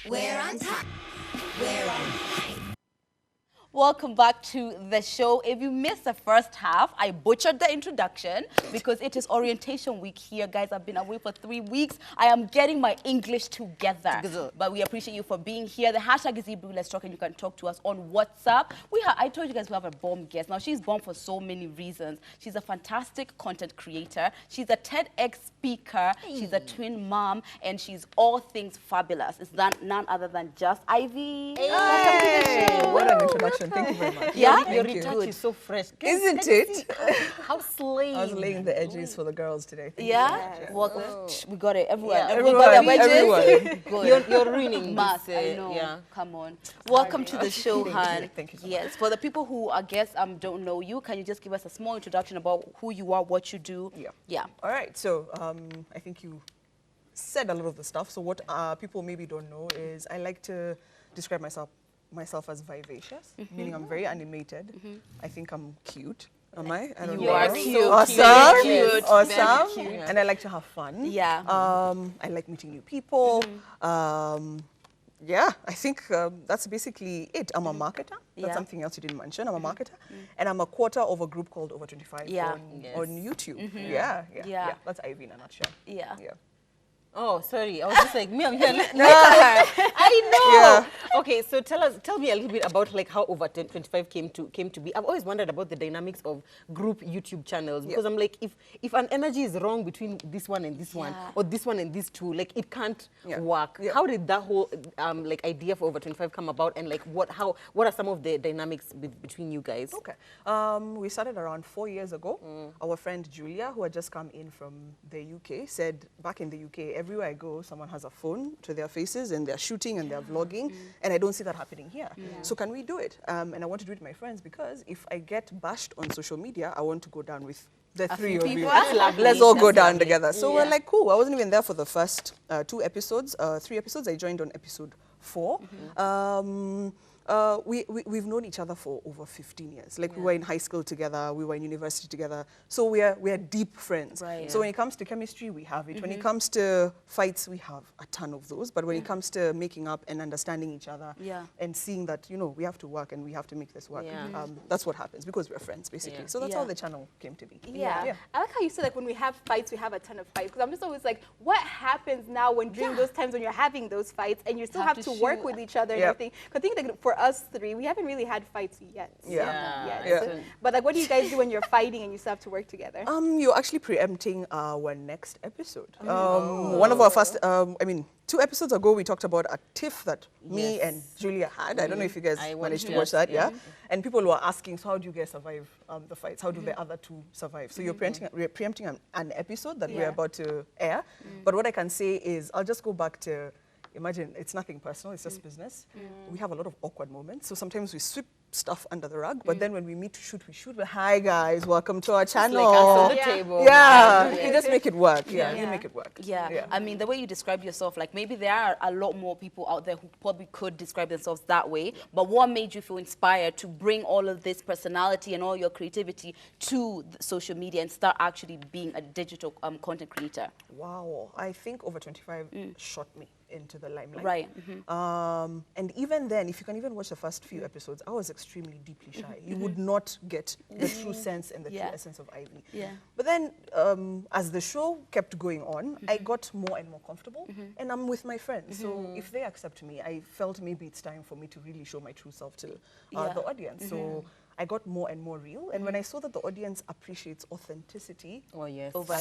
We're on time. We're on time. Welcome back to the show. If you missed the first half, I butchered the introduction because it is orientation week here. Guys, I've been away for 3 weeks. I am getting my English together. But we appreciate you for being here. The hashtag is Ebru. Let's talk, and you can talk to us on WhatsApp. I told you guys we have a bomb guest. Now, she's bomb for so many reasons. She's a fantastic content creator. She's a TEDx speaker. She's a twin mom, and she's all things fabulous. It's none other than just Ivy. Welcome to the show. What an introduction. Thank you very much. Yeah? Your retouch is so fresh. Isn't it? How slave. I was laying the edges for the girls today. Yeah? Well, we got it. Everyone. Yeah. Everyone got their Everyone. Good. You're ruining Math, this. I know. Yeah. Come on. Welcome to the show, Han. Thank you so Yes. For the people who, I guess, don't know you, can you just give us a small introduction about who you are, what you do? Yeah. All right. So I think you said a lot of the stuff. So what people maybe don't know is I like to describe myself as vivacious, meaning I'm very animated. I think I'm cute. Am I? I don't You know. are cute. Awesome. Very cute. Awesome. Very cute. And I like to have fun. Yeah. I like meeting new people. Yeah, I think that's basically it. I'm a marketer. That's Yeah. something else you didn't mention. I'm a marketer. And I'm a quarter of a group called Over 25 Yeah. on YouTube. Yeah. That's Ivy in a nutshell. Yeah. Oh, sorry. I was just like, me, I'm here. Look at her. I know. Yeah. Okay, so tell me a little bit about like how Over 25 came to be. I've always wondered about the dynamics of group YouTube channels because I'm like, if an energy is wrong between this one and this one, or this one and these two, like it can't work. Yeah. How did that whole like idea for Over 25 come about, and like what are some of the dynamics between you guys? Okay. We started around 4 years ago. Our friend Julia, who had just come in from the UK, said back in the UK, everywhere I go, someone has a phone to their faces and they're shooting and they're vlogging, and I don't see that happening here. So can we do it? And I want to do it with my friends because if I get bashed on social media, I want to go down with the three of you. That's lovely. Let's all go That's down lovely. together. So we're like, cool. I wasn't even there for the first 3 episodes. I joined on episode 4. We've known each other for over 15 years. Like we were in high school together, we were in university together. So we are deep friends. Right. So when it comes to chemistry, we have it. When it comes to fights, we have a ton of those. But when it comes to making up and understanding each other and seeing that, we have to work and we have to make this work, that's what happens because we're friends, basically. So that's how the channel came to be. Yeah. I like how you said like when we have fights, we have a ton of fights. Because I'm just always like, what happens now when during those times when you're having those fights and you still have to work with each other and everything? 'Cause I think that for us three, we haven't really had fights yet. So, but like, what do you guys do when you're fighting and you still have to work together? You're actually preempting our next episode. One of our first, 2 episodes ago, we talked about a tiff that me and Julia had. I don't know if you guys managed to watch that, And people were asking, so how do you guys survive the fights? How do the other two survive? So we're preempting an episode that we're about to air. But what I can say is, I'll just go back to, imagine, it's nothing personal, it's just business. We have a lot of awkward moments. So sometimes we sweep stuff under the rug, but then when we meet to shoot, we shoot. Hi guys, welcome to our channel. Like us on the table. You just make it work. You make it work. I mean, the way you describe yourself, like maybe there are a lot more people out there who probably could describe themselves that way, but what made you feel inspired to bring all of this personality and all your creativity to the social media and start actually being a digital content creator? Wow, I think Over 25 shot me into the limelight. Right. And even then, if you can even watch the first few episodes, I was extremely deeply shy. You would not get the true sense and the true essence of Ivy. But then, as the show kept going on, I got more and more comfortable, and I'm with my friends. So if they accept me, I felt maybe it's time for me to really show my true self to the audience. So I got more and more real, and when I saw that the audience appreciates authenticity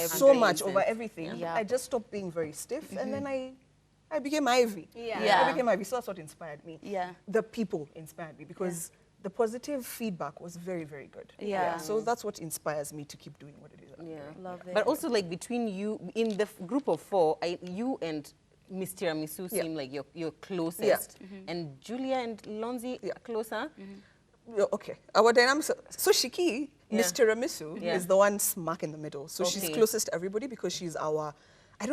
so much over everything, I just stopped being very stiff, and then I became Ivy. I became Ivy, so that's what inspired me. The people inspired me because the positive feedback was very, very good. So that's what inspires me to keep doing what it is. Love it. But also like between you, in the group of 4, you and Miss Tiramisu seem like you're closest. And Julia and Lonzi are closer. Okay, our dynamics. So Shiki, Miss Tiramisu, is the one smack in the middle. So she's closest to everybody because she's our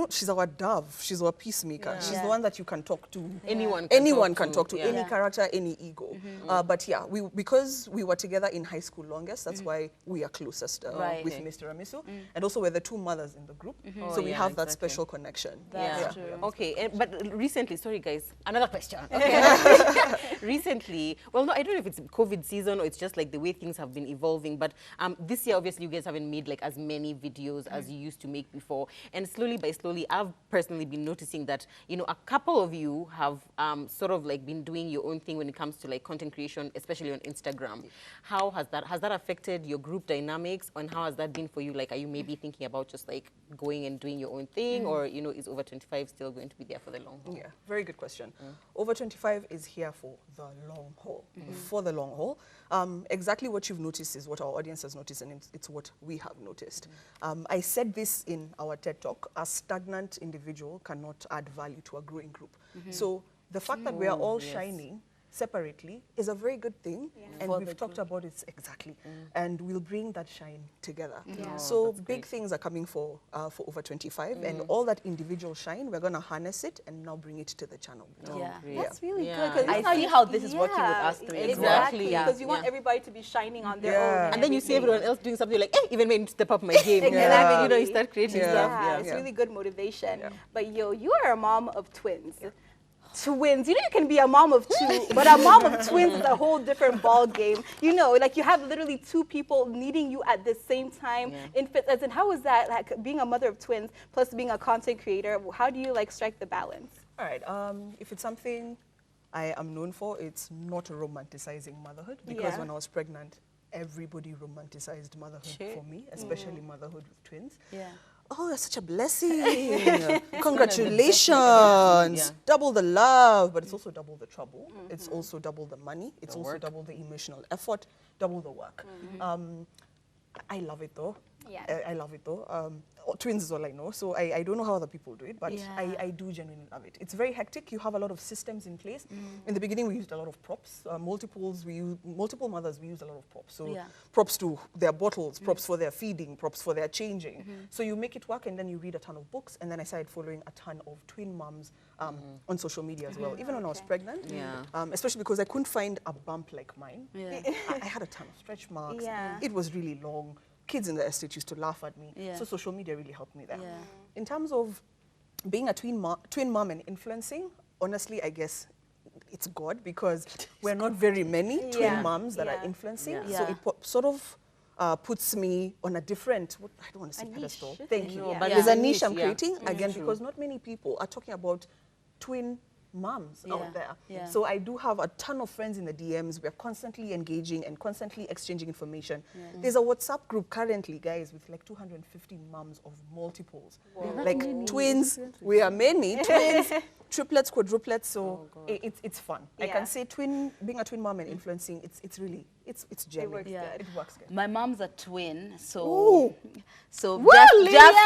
she's our dove. She's our peacemaker. She's the one that you can talk to. Anyone can talk to. Any character, any ego. But yeah, because we were together in high school longest, that's why we are closest with Mr. Amisu. And also we're the two mothers in the group. So we have that special connection. That's true. Okay, but recently, sorry guys, another question. Okay. Recently, well, no, I don't know if it's COVID season or it's just like the way things have been evolving, but this year, obviously, you guys haven't made like as many videos as you used to make before. And slowly by slowly, I've personally been noticing that, you know, a couple of you have sort of like been doing your own thing when it comes to like content creation, especially on Instagram. How has that affected your group dynamics, and how has that been for you? Like, are you maybe thinking about just like going and doing your own thing, or, you know, is Over 25 still going to be there for the long haul? Yeah, very good question. Over 25 is here for the long haul. For the long haul. Exactly what you've noticed is what our audience has noticed, and it's what we have noticed. I said this in our TED Talk: a stagnant individual cannot add value to a growing group. So the fact that we are all shining separately is a very good thing, and we've talked about it exactly, and we'll bring that shine together. So big things are coming for Over 25, and all that individual shine, we're going to harness it and now bring it to the channel. That's really good. I see how this is working with us three. Exactly, because you want everybody to be shining on their own. And then you see everyone else doing something like, even made me step up my game. You know, you start creating stuff. It's really good motivation. But you are a mom of twins. Twins, you know, you can be a mom of two, but a mom of twins is a whole different ball game. You know, like you have literally two people needing you at the same time. Infants, and how is that, like being a mother of twins plus being a content creator? How do you like strike the balance? All right, if it's something I am known for, it's not romanticizing motherhood, because when I was pregnant, everybody romanticized motherhood for me, especially motherhood with twins. Oh, that's such a blessing. Congratulations. Double the love, but it's also double the trouble. It's also double the money. It's also double the emotional effort, double the work. I love it though. I love it though. Twins is all I know, so I don't know how other people do it, but I do genuinely love it. It's very hectic. You have a lot of systems in place. In the beginning, we used a lot of props. Multiple mothers, we used a lot of props. So props to their bottles, props for their feeding, props for their changing. So you make it work, and then you read a ton of books, and then I started following a ton of twin moms on social media as well, even when I was pregnant, especially because I couldn't find a bump like mine. I had a ton of stretch marks. It was really long. Kids in the estate used to laugh at me. So social media really helped me there. In terms of being a twin mom and influencing, honestly, I guess it's God, because we're not very many twin moms that are influencing. So it sort of puts me on a different, I don't want to say pedestal. Thank you. But there's a niche I'm creating, again, because not many people are talking about twin moms out there. So I do have a ton of friends in the DMs. We're constantly engaging and constantly exchanging information. There's a WhatsApp group currently, guys, with like 250 moms of multiples. Like twins, we are many. Twins, triplets, quadruplets, so it's fun. I can say being a twin mom and influencing, it's really, it's genuine. It works good. My mom's a twin, so... Ooh. So really? just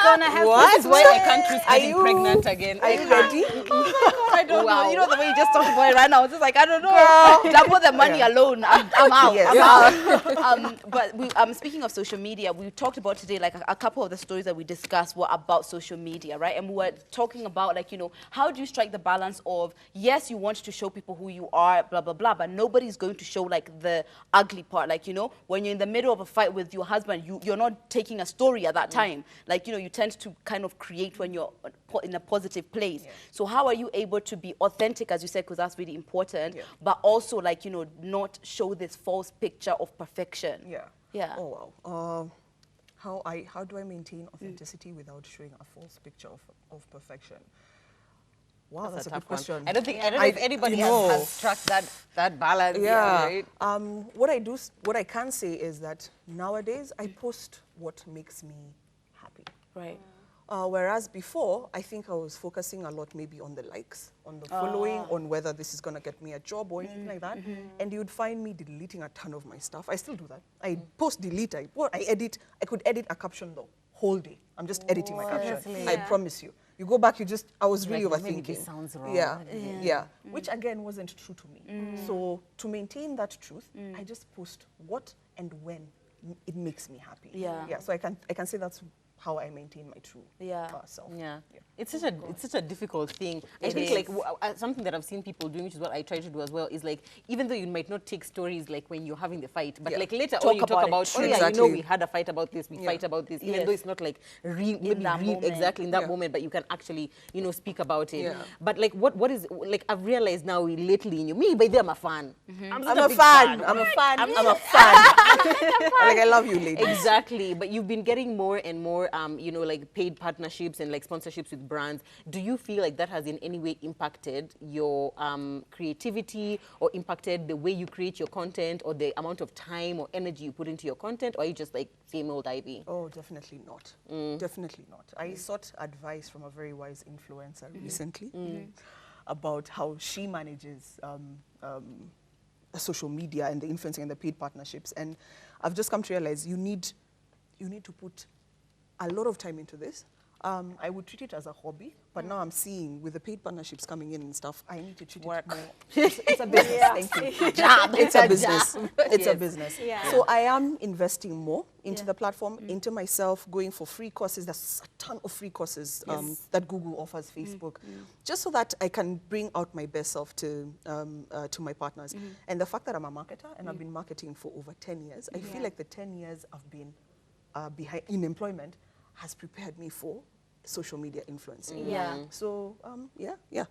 Gonna have This is why I can't risk getting pregnant again. Are you ready? I don't know. You know the way you just talked about it right now. It's just like, I don't know. Double the money alone. I'm out. I'm out. But speaking of social media, we talked about today, like a couple of the stories that we discussed were about social media, right? And we were talking about, like, you know, how do you strike the balance of, yes, you want to show people who you are, blah, blah, blah, but nobody's going to show, like, the ugly part. Like, you know, when you're in the middle of a fight with your husband, you're not taking a story at that time. Like, you know, you tend to kind of create when you're in a positive place. So how are you able to be authentic, as you said, because that's really important, but also, like, you know, not show this false picture of perfection? Oh, wow. How do I maintain authenticity without showing a false picture of perfection? Wow, that's a good question. I don't know if anybody has struck that balance. Right? What I can say is that nowadays I post what makes me happy. Right. Whereas before, I think I was focusing a lot maybe on the likes, on the following, on whether this is going to get me a job or anything like that. And you'd find me deleting a ton of my stuff. I still do that. I post, delete, I edit. I could edit a caption the whole day. I'm just editing my caption. I promise you. You go back, I was really overthinking. Maybe this sounds wrong. Which again wasn't true to me. So to maintain that truth, I just post what and when it makes me happy. So I can say that's how I maintain my true self. Yeah. It's such a difficult thing. I think like something that I've seen people doing, which is what I try to do as well, is like even though you might not take stories like when you're having the fight, but like later on you talk about, oh yeah, you know, we had a fight about this, we fight about this, even though it's not like exactly in that moment, but you can actually, you know, speak about it. But like what is, like I've realized now lately in you, me by them I'm a fan. I'm a fan. Like I love you, ladies. Exactly. But you've been getting more and more you know, like paid partnerships and like sponsorships with brands. Do you feel like that has in any way impacted your creativity, or impacted the way you create your content, or the amount of time or energy you put into your content, or are you just like same old Ivy? Oh, definitely not. Definitely not. I sought advice from a very wise influencer recently about how she manages social media and the influencing and the paid partnerships. And I've just come to realize you need to put a lot of time into this. I would treat it as a hobby, but now I'm seeing with the paid partnerships coming in and stuff, I need to treat it more. It's a business. Thank you. It's a business. It's a business. Yeah. So I am investing more into the platform, into myself, going for free courses. There's a ton of free courses that Google offers, Facebook, just so that I can bring out my best self to my partners. And the fact that I'm a marketer and I've been marketing for over 10 years, I feel like the 10 years I've been behind in employment has prepared me for social media influencing. So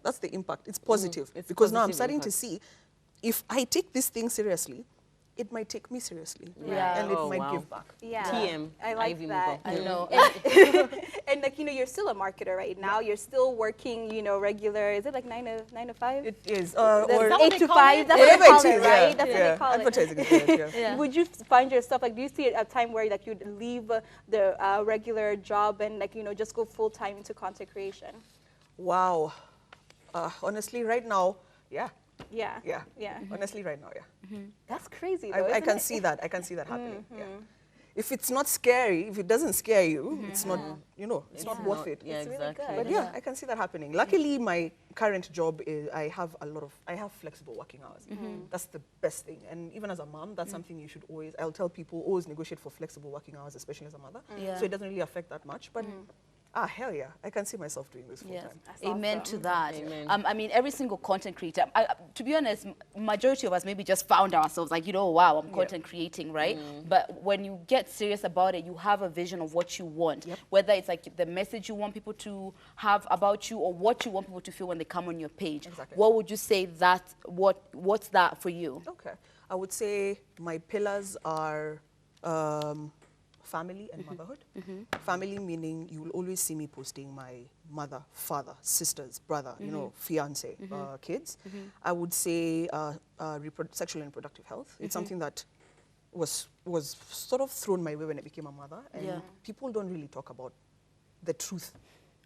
that's the impact. It's positive because now I'm starting to see if I take this thing seriously, it might take me seriously, and it might give back. TM. I like Ivy that. I know. And like, you know, you're still a marketer right now. You're still working, you know, regular. Is it like 9 to 5? It is. Or Or 8 to 5. That's what they call it, right? That's what they call it. Advertising is good, Would you find yourself, like, do you see a time where like you'd leave the regular job and like, you know, just go full time into content creation? Wow. Honestly, right now, Yeah. Honestly, right now, That's crazy, though, I can see that. I can see that happening. If it's not scary, if it doesn't scare you, it's not, you know, it's not worth it. Yeah, It's really exactly. good. But I can see that happening. Luckily, my current job is I have flexible working hours. That's the best thing. And even as a mom, that's something you should I'll tell people, always negotiate for flexible working hours, especially as a mother. So it doesn't really affect that much. But hell yeah, I can see myself doing this full time. Amen to that. Amen. I mean, every single content creator, to be honest, majority of us maybe just found ourselves like, you know, wow, I'm content creating, right? But when you get serious about it, you have a vision of what you want, whether it's like the message you want people to have about you or what you want people to feel when they come on your page. Exactly. What would you say what's that for you? Okay. I would say my pillars are family and motherhood. Family meaning you will always see me posting my mother, father, sisters, brother, you know, fiance, kids. I would say sexual and reproductive health. It's something that was sort of thrown my way when I became a mother, and people don't really talk about the truth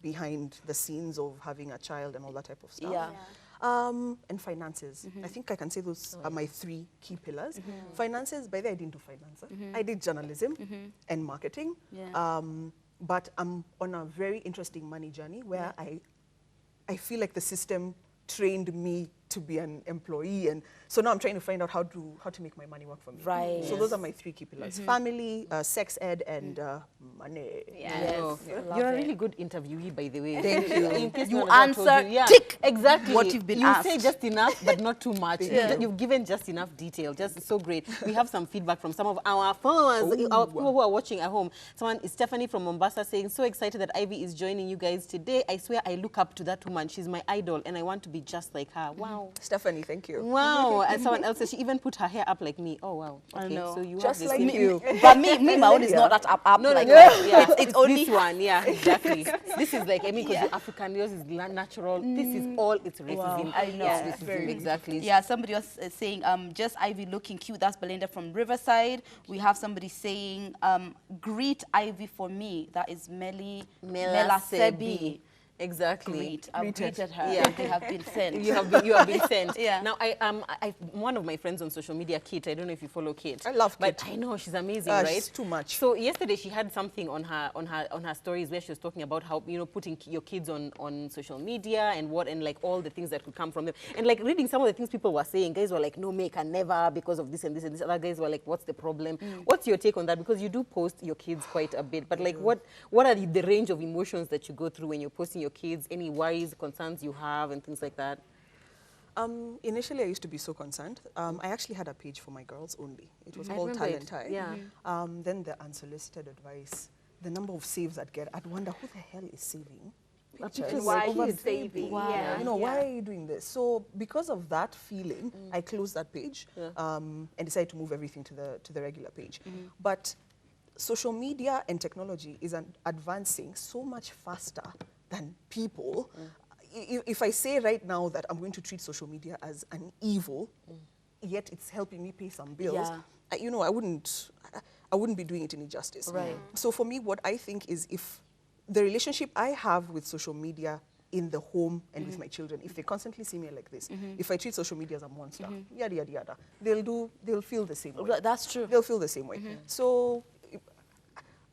behind the scenes of having a child and all that type of stuff. And finances. I think I can say those are my 3 key pillars. Finances, by the way, I didn't do finance. I did journalism and marketing. But I'm on a very interesting money journey where I feel like the system trained me to be an employee, and so now I'm trying to find out how to make my money work for me. Right. So those are my 3 key pillars: family, sex ed, and money. You're a really good interviewee, by the way. Thank you. In case You no one ever told answer, you. tick, exactly what you've been asked. You say just enough, but not too much. You've given just enough detail. Just so great. We have some feedback from some of our followers, our people who are watching at home. Someone is Stephanie from Mombasa saying, "So excited that Ivy is joining you guys today. I swear I look up to that woman. She's my idol, and I want to be just like her." Wow. Stephanie, thank you. Wow. And someone else says she even put her hair up like me. Oh, wow. Okay, I know. so you Just have like this you. But me, my own is not that up No, like no, that. yeah. It's only this one, yeah, exactly. This is like, I mean, because the African, yours is natural. This is all it's racism. I know. It's racism, exactly. Yeah, somebody else is saying, just Ivy looking cute. That's Belinda from Riverside. We have somebody saying, greet Ivy for me. That is Mela Sebi. Exactly. Great. I've greeted her. Yeah. They have been sent. You have been sent. Yeah. Now, one of my friends on social media, Kate, I don't know if you follow Kate. I love Kate. But I know, she's amazing, right? She's too much. So yesterday she had something on her stories where she was talking about how, you know, putting your kids on social media and like all the things that could come from them. And like reading some of the things people were saying, guys were like, no, may can never because of this and this and this. Other guys were like, what's the problem? What's your take on that? Because you do post your kids quite a bit, but like what are the range of emotions that you go through when you're posting your kids? Any worries, concerns you have and things like that? Initially, I used to be so concerned. I actually had a page for my girls only. It was called Talent High. Yeah. Then the unsolicited advice, the number of saves I'd get, I'd wonder who the hell is saving pictures. Why over he's saving. Wow. Yeah. You know, why are you doing this? So because of that feeling, I closed that page and decided to move everything to the regular page. But social media and technology is advancing so much faster than people. If I say right now that I'm going to treat social media as an evil, yet it's helping me pay some bills, you know, I wouldn't be doing it any justice. Right. So for me, what I think is if the relationship I have with social media in the home and with my children, if they constantly see me like this, if I treat social media as a monster, yada, yada, yada, they'll feel the same way. That's true. They'll feel the same way. So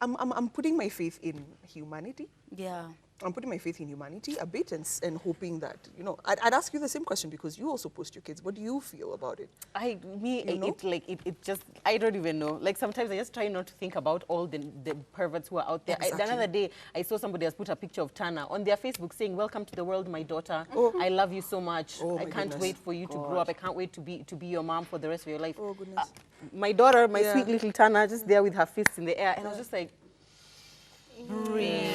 I'm putting my faith in humanity. Yeah. I'm putting my faith in humanity a bit and hoping that, you know, I'd ask you the same question because you also post your kids. What do you feel about it? It just, I don't even know. Like sometimes I just try not to think about all the perverts who are out there. Exactly. The other day, I saw somebody has put a picture of Tana on their Facebook saying, welcome to the world, my daughter. I love you so much. I can't wait for you to grow up. I can't wait to be your mom for the rest of your life. Oh, goodness. My daughter, my sweet little Tana, just there with her fists in the air. And I was just like, breathe.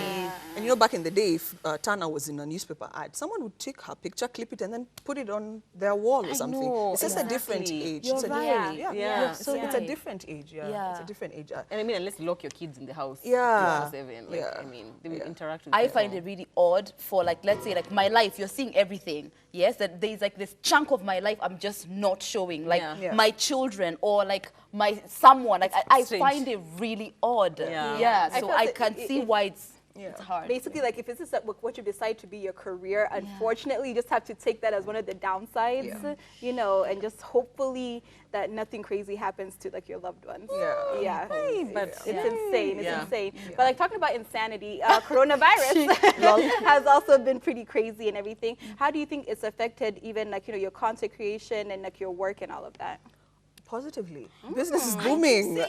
And you know, back in the day, if Tana was in a newspaper ad, someone would take her picture, clip it, and then put it on their wall or something. know, It's just a different age. You're It's a right. different, Yeah. So You're it's a right. different age. Yeah. It's a different age. and I mean, unless you lock your kids in the house. Yeah. 24/7, like, I mean, they will interact with I you. find it really odd for, like, let's say, like, my life, you're seeing everything. Yes, that there's like this chunk of my life I'm just not showing, like my children or like my someone. Like I find it really odd. Yeah. So I can see why it's hard. Basically, like if this is what you decide to be your career, unfortunately, you just have to take that as one of the downsides, you know, and just hopefully that nothing crazy happens to like your loved ones. But it's insane. It's insane. But like talking about insanity, coronavirus has also been pretty crazy and everything. How do you think it's affected even like, you know, your content creation and like your work and all of that? Positively. Business is booming.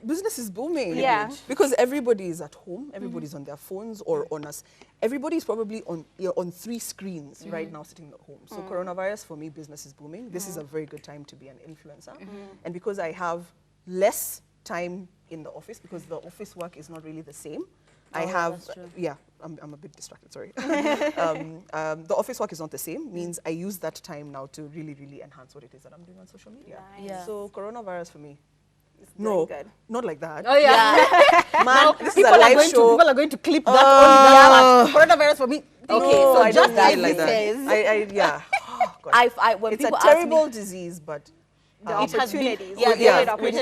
Business is booming. Yeah. Because everybody is at home, everybody's on their phones or on us. Everybody's probably on 3 screens right now sitting at home. So coronavirus, for me, business is booming. This is a very good time to be an influencer. And because I have less time in the office, because the office work is not really the same, I have, I'm a bit distracted, sorry. The office work is not the same, means I use that time now to really, really enhance what it is that I'm doing on social media. So coronavirus for me, no, not like that. Oh yeah. Man, this is a live show. People are going to clip that on coronavirus for me. Okay, No, so I just don't mean as it like it that. says. Yeah. Oh, God. When It's a people ask me- terrible disease, but The opportunities.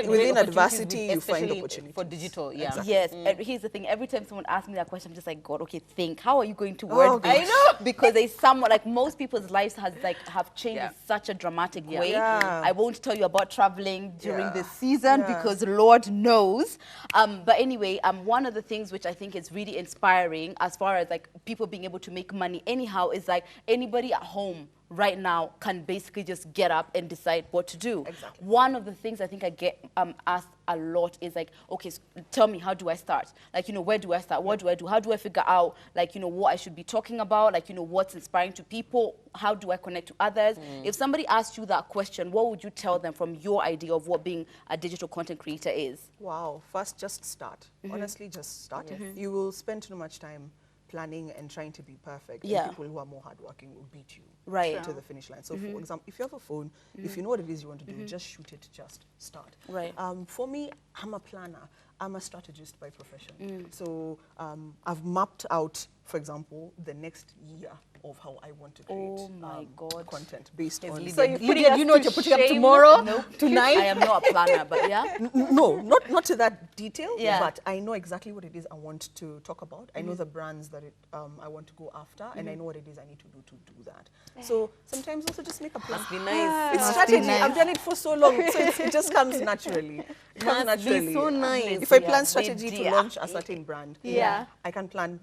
within adversity, you find opportunities. For digital, Exactly. Yes, and here's the thing. Every time someone asks me that question, I'm just like, God, okay, think. How are you going to word this? gosh. I know. Because there's someone, like most people's lives have changed in such a dramatic way. Yeah. I won't tell you about traveling during this season because Lord knows. But anyway, one of the things which I think is really inspiring as far as like people being able to make money anyhow is like anybody at home right now can basically just get up and decide what to do. Exactly. One of the things I think I get asked a lot is like, okay, tell me, how do I start? Like, you know, where do I start? What do I do? How do I figure out, like, you know, what I should be talking about? Like, you know, what's inspiring to people? How do I connect to others? If somebody asked you that question, what would you tell them from your idea of what being a digital content creator is? Wow. First, just start. Honestly, just start. You will spend too much time planning and trying to be perfect. And people who are more hardworking will beat you to the finish line. So, for example, if you have a phone, if you know what it is you want to do, just shoot it, just start. Right. For me, I'm a planner. I'm a strategist by profession. So I've mapped out for example, the next year of how I want to create Oh my God. content based on. So Lydia, you know what you're putting up tomorrow? Tonight? I am not a planner, but yeah. No, not to that detail, Yeah. but I know exactly what it is I want to talk about. I know the brands that I want to go after, and I know what it is I need to do that. So sometimes also just make a plan. Must be nice. It's strategy. I've done it for so long, so it just comes naturally. It comes Must be naturally. so nice. If I Yeah, plan strategy to idea. launch a certain brand, Yeah. I can plan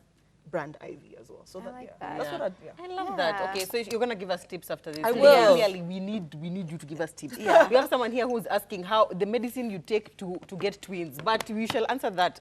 brand Ivy as well. So like yeah, that. that's what I love that. Okay, so you're gonna give us tips after this. I Lydia, will. Clearly, we need you to give us tips. We have someone here who's asking how the medicine you take to get twins, but we shall answer that.